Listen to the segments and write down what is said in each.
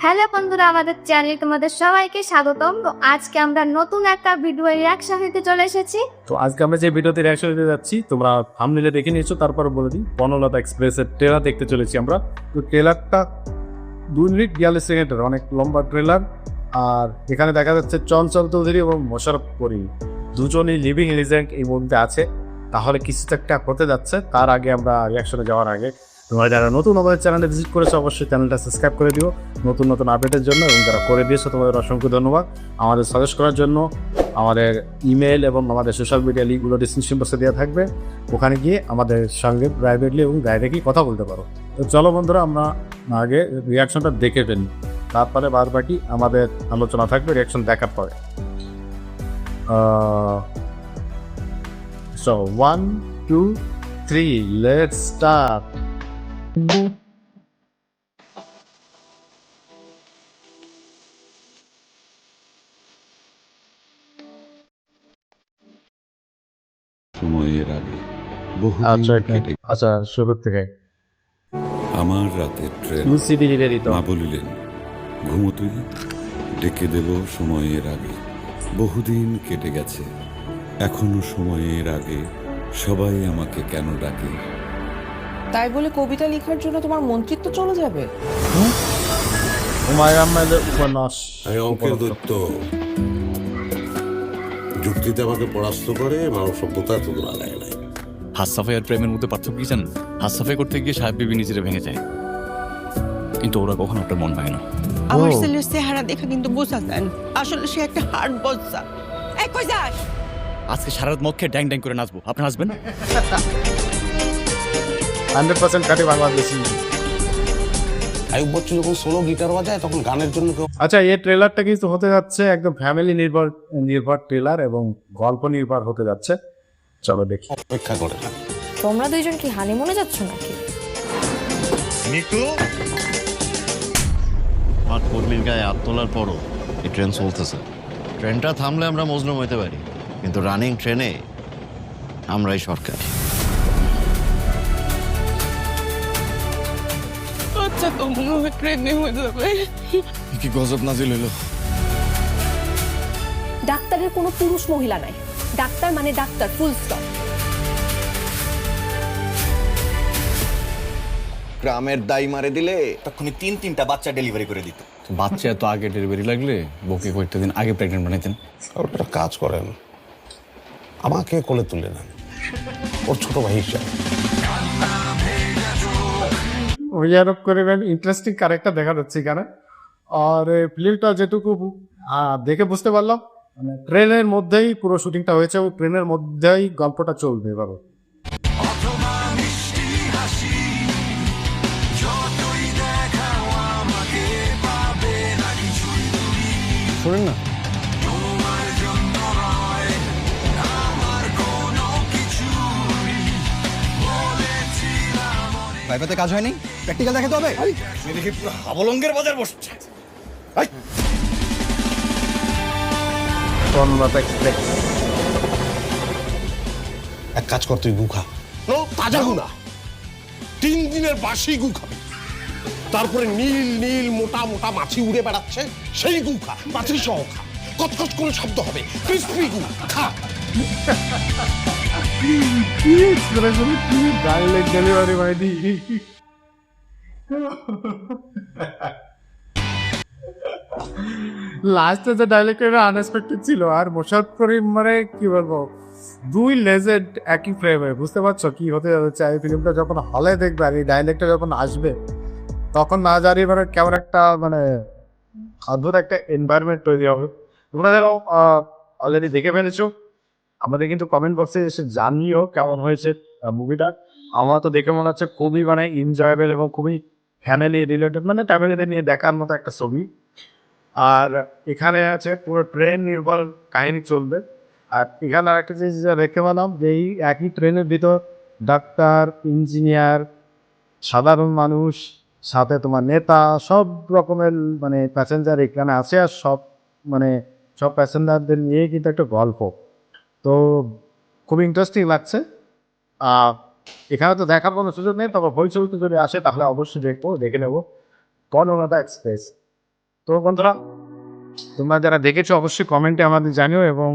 Hello বন্ধুরা, আমাদের চ্যানেলে তোমাদের সবাইকে স্বাগতম। তো আজকে আমরা নতুন একটা ভিডিও রিয়াকশন দিতে চলে এসেছি। তো আজকে আমরা যে ভিডিওতে রিয়াকশন দিতে যাচ্ছি তোমরা থাম্বনেইলে দেখে নিয়েছো, তারপর বলে দিই বনলতা এক্সপ্রেসের ট্রেলার দেখতে চলেছি আমরা। তো ট্রেলারটা 2 মিনিট 42 সেকেন্ডের অনেক লম্বা ট্রেলার। আর এখানে দেখা যাচ্ছে চঞ্চল চৌধুরী এবং মোশাররফ করিম দুজনই লিভিং লিজেন্ড এই মুভিতে আছে। তাহলে কিছু একটা হতে যাচ্ছে। তার আগে আমরা রিয়াকশনে যাওয়ার আগে তোমরা যারা নতুন আমাদের চ্যানেলে ভিজিট করেছো অবশ্যই চ্যানেলটা সাবস্ক্রাইব করে দিও নতুন নতুন আপডেটের জন্য, এবং যারা করে দিয়েছো তোমাদের অসংখ্য ধন্যবাদ। আমাদের সাজেস্ট করার জন্য আমাদের ইমেল এবং আমাদের সোশ্যাল মিডিয়া লিঙ্কগুলো ডিসক্রিপশন বক্সে দেওয়া থাকবে, ওখানে গিয়ে আমাদের সঙ্গে প্রাইভেটলি এবং ডাইরেক্টলি কথা বলতে পারো। তো চলো বন্ধুরা, আমরা আগে রিয়াকশনটা দেখে ফেলি, তারপরে বাদ বাকি আমাদের আলোচনা থাকবে রিয়াকশন দেখার পরে। So 1, 2, 3, let's start. সময়ের আগে বহু আচ্ছা শুরু থেকে আমার রাতের ট্রেন। সিডি নিবেদিত। মা বলিলেন, ঘুমো তুই, ডেকে দেব সময়ের আগে। বহুদিন কেটে গেছে, এখনো সময়ের আগে সবাই আমাকে কেন ডাকে? তাই বলে কবিতা লেখার জন্য তোমার মন্ত্রিত্ব চলে যাবে? হুমায়ুন আহমেদের উপন্যাস। আমি অঙ্কের দৈত্য। যুক্তিতে আমাকে পরাস্ত করে মানব সভ্যতা তুলনা লাগে নাই। হাত সাফাই আর প্রেমের মধ্যে পার্থক্য কি জানেন? হাত সাফাই করতে গিয়ে সাহেব বিবি নিজেরা ভেঙে যায়, কিন্তু ওরা কখনো আপনার মন ভাঙে না। আমার ছেলের চেহারা দেখে কিন্তু বোঝা যায় না। আসলে সে একটা হার্ট বজ্জা। এই কই যাস? আজকে সারা রাত মদ খেয়ে ড্যাং ড্যাং করে নাচবো, আপনি নাচবেন? 100% কাটি বাংলাদেশি। আয়ুব বচ্চন যখন সোলো গিটার বাজায় তখন গানের জন্য কেউ আচ্ছা, এই ট্রেলারটা কিন্তু হতে যাচ্ছে একদম ফ্যামিলি নির্ভর ট্রেলার এবং গল্প নির্ভর হতে যাচ্ছে। চলো দেখি। অপেক্ষা করে না। তোমরা দুইজন কি হানিমুনে যাচ্ছ নাকি? আমার কর্মীর গায়ে হাত তোলার পরও এই ট্রেন চলতেছে। ট্রেনটা থামলে আমরা মজলুম হইতে পারি, কিন্তু রানিং ট্রেনে আমরাই সরকার। আচ্ছা, তো মনে হয় ট্রেনে হয়ে যাবে। কি গজব নাজিল হলো! ডাক্তারের কোনো পুরুষ মহিলা নাই, ডাক্তার মানে ডাক্তার, ফুল স্টপ। গ্রামের দাই মারে দিলে তখনই 3-3টা বাচ্চা ডেলিভারি করে দিত। বাচ্চা এত আগে ডেলিভারি লাগলে বউকে কয়েকটা দিন আগে প্রেগনেন্ট বানাইতেন। একটা কাজ করেন, আমাকে কোলে তুলে নেন, ওর ছোট ভাই হিসাবে। ওইরকম করে ইন্টারেস্টিং ক্যারেক্টার দেখা যাচ্ছে এখানে। আর ফিল্মটা যেটুকু দেখে বুঝতে পারলাম, মানে ট্রেনের মধ্যেই পুরো শুটিংটা হয়েছে এবং ট্রেনের মধ্যেই গল্পটা চলবে এভাবে। শোনেন না, ভাইভাতে কাজ হয়নি, প্র্যাকটিক্যাল দেখাতে হবে। দেখি পুরো হাবলঙ্গের বাজার বসছে। বনলতা এক্সপ্রেস। এক কাজ কর, তুই গু খা। তাজা গু না, 3 দিনের বাসি গু খাবি। তারপরে নীল নীল মোটা মোটা মাছি উড়ে বেড়াচ্ছে, সেই গু খা, মাছি সহ খা। কচকচ করে শব্দ হবে, ক্রিসপি গু খা। ডাইরেক্ট ডেলিভারি বাইদি। লাস্টে যে ডাইরেক্টর আনএক্সপেক্টেড ছিল। আর মোশাররফ করিম মানে কি বলবো, 2 লেজেন্ড একই ফ্রেমে। বুঝতে পারছো কি হতে যাচ্ছে? এই ফিল্মটা যখন হলে দেখবে আর এই ডাইরেক্টর যখন আসবে, তখন না জানি মানে কেমন একটা মানে অদ্ভুত একটা এনভায়রনমেন্ট তৈরি হবে। তোমরা যারা অলরেডি দেখে ফেলেছো, আমাদের কিন্তু কমেন্ট বক্সে এসে জানিও কেমন হয়েছে মুভিটা। আমার তো দেখে মনে হচ্ছে খুবই মানে এনজয়েবল এবং খুবই ফ্যামিলি রিলেটেড, মানে ফ্যামিলিদের নিয়ে দেখার মতো একটা ছবি। আর এখানে আছে পুরো ট্রেন নির্ভর কাহিনী চলবে। আর এখানে আরেকটা জিনিস দেখতে পেলাম যে এই একই ট্রেনের ভিতর ডাক্তার, ইঞ্জিনিয়ার, সাধারণ মানুষ, সাথে তোমার নেতা, সব রকমের মানে প্যাসেঞ্জার এখানে আছে। আর সব প্যাসেঞ্জারদের নিয়ে কিন্তু একটা গল্প। তো খুব ইন্টারেস্টিং লাগছে। এখানে তো দেখার কোনো সুযোগ নেই, তবে ভবিষ্যতে যদি আসে তাহলে অবশ্যই দেখে নেবো বনলতা এক্সপ্রেস। তো বন্ধুরা, তোমরা যারা দেখেছো অবশ্যই কমেন্টে আমাদের জানিও, এবং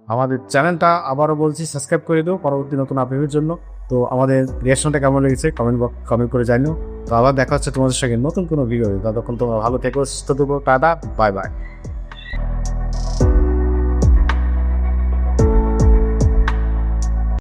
আমাদের চ্যানেলটা আবারও বলছি সাবস্ক্রাইব করে দিও পরবর্তী নতুন আপডেটের জন্য। তো আমাদের রিয়াকশনটা কেমন লেগেছে কমেন্ট করে জানিও। তো আবার দেখা হচ্ছে তোমাদের সঙ্গে নতুন কোনো ভিডিও। ততক্ষণ তোমরা ভালো থেকো, সুস্থ থেকো, টাটা, বাই বাই।